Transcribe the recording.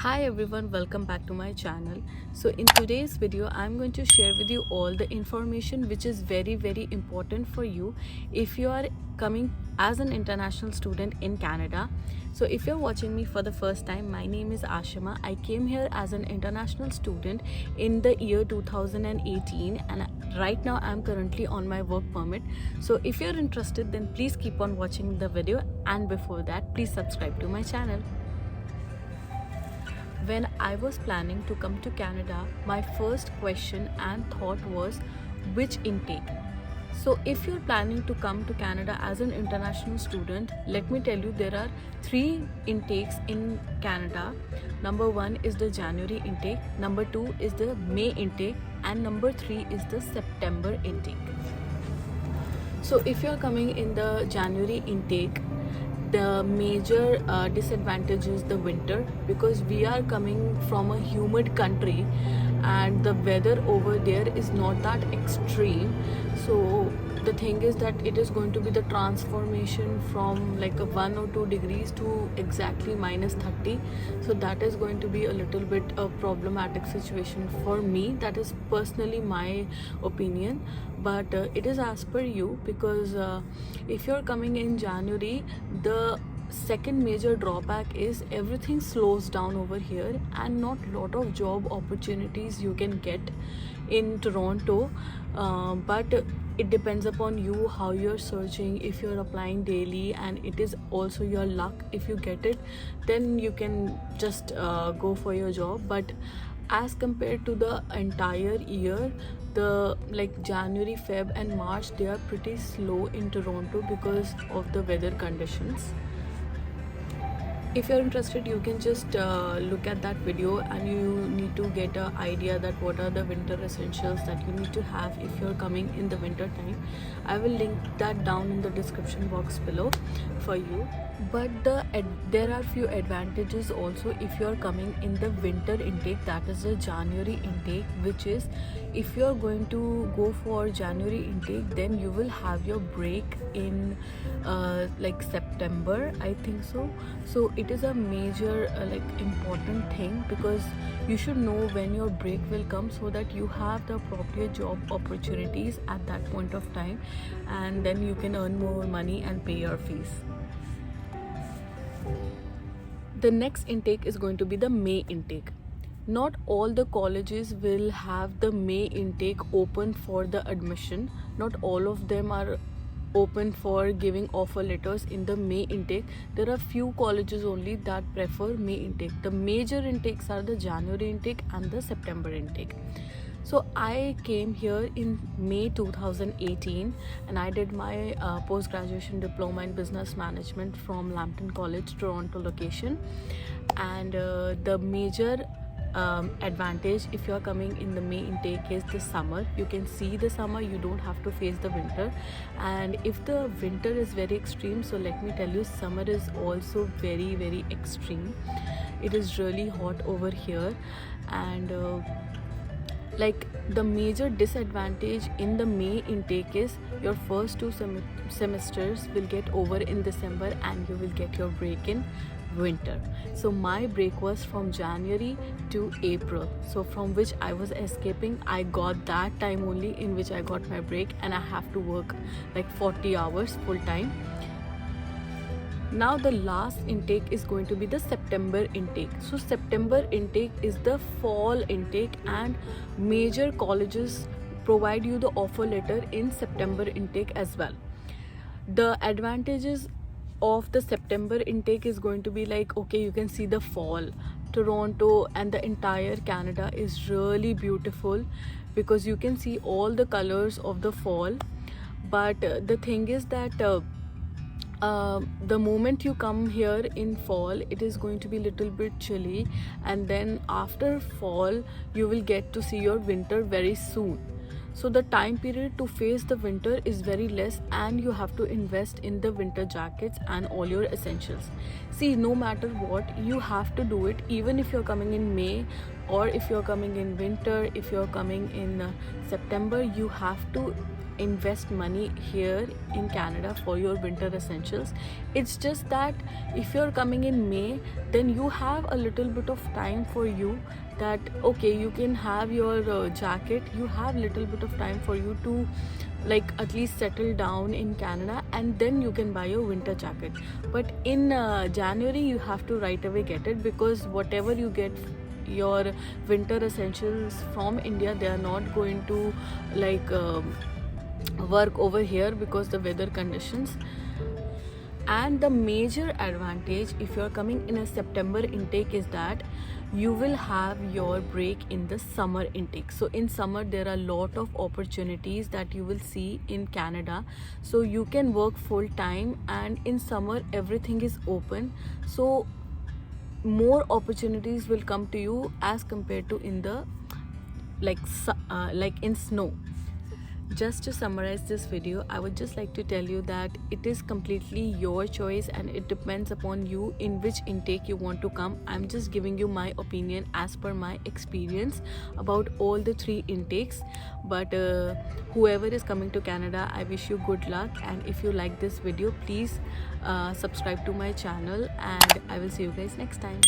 Hi everyone, welcome back to my channel. So in today's video I'm going to share with you all the information which is very important for you if you are coming as an international student in Canada. So if you're watching me for the first time, my name is Ashima. I came here as an international student in the year 2018 and right now I'm currently on my work permit. So if you're interested, then please keep on watching the video, and before that please subscribe to my channel. When I was planning to come to Canada, my first question and thought was which intake. So if you're planning to come to Canada as an international student, let me tell you there are 3 intakes in Canada. Number 1 is the January intake, number 2 is the May intake, and number 3 is the September intake. So if you're coming in the January intake, the major disadvantage is the winter, because we are coming from a humid country and the weather over there is not that extreme. So the thing is that it is going to be the transformation from like a 1 or 2 degrees to exactly -30. So that is going to be a little bit a problematic situation for me. That is personally my opinion, but it is as per you, because if you're coming in January, the second major drawback is everything slows down over here and not lot of job opportunities you can get in Toronto. But it depends upon you how you're searching. If you're applying daily and it is also your luck, if you get it, then you can just go for your job. But as compared to the entire year, the like January, Feb and March, they are pretty slow in Toronto because of the weather conditions. If you're interested, you can just look at that video and you need to get an idea that what are the winter essentials that you need to have if you're coming in the winter time. I will link that down in the description box below for you. But there are few advantages also if you're coming in the winter intake, that is the January intake, which is if you're going to go for January intake, then you will have your break in like September, I think so. So it is a major like important thing, because you should know when your break will come so that you have the appropriate job opportunities at that point of time, and then you can earn more money and pay your fees. The next intake is going to be the May intake. Not all the colleges will have the May intake open for the admission. Not all of them are open for giving offer letters in the May intake. There are few colleges only that prefer May intake. The major intakes are the January intake and the September intake. So I came here in May 2018 and I did my post-graduation diploma in business management from Lambton College, Toronto location. And the major advantage if you're coming in the May intake is the summer. You can see the summer, you don't have to face the winter. And if the winter is very extreme, so let me tell you, summer is also very extreme. It is really hot over here. And like the major disadvantage in the May intake is your first 2 semesters will get over in December and you will get your break in winter. So my break was from January to April, so from which I was escaping. I got that time only in which I got my break, and I have to work like 40 hours full time. Now the last intake is going to be the September intake. So September intake is the fall intake, and major colleges provide you the offer letter in September intake as well. The advantages of the September intake is going to be like, okay, you can see the fall. Toronto and the entire Canada is really beautiful because you can see all the colors of the fall. But the thing is that the moment you come here in fall, it is going to be a little bit chilly, and then after fall you will get to see your winter very soon. So the time period to face the winter is very less, and you have to invest in the winter jackets and all your essentials. See, no matter what, you have to do it, even if you're coming in May or if you're coming in winter. If you're coming in September, you have to invest money here in Canada for your winter essentials. It's just that if you're coming in May, then you have a little bit of time for you, that okay, you can have your jacket, you have little bit of time for you to like at least settle down in Canada, and then you can buy your winter jacket. But in January you have to right away get it, because whatever you get your winter essentials from India, they are not going to like work over here because the weather conditions. And the major advantage if you're coming in a September intake is that you will have your break in the summer intake. So in summer there are a lot of opportunities that you will see in Canada, so you can work full time, and in summer everything is open, so more opportunities will come to you as compared to in the like in snow. Just to summarize this video, I would just like to tell you that it is completely your choice and it depends upon you in which intake you want to come. I'm just giving you my opinion as per my experience about all the 3 intakes. But whoever is coming to Canada, I wish you good luck, and if you like this video, please subscribe to my channel, and I will see you guys next time.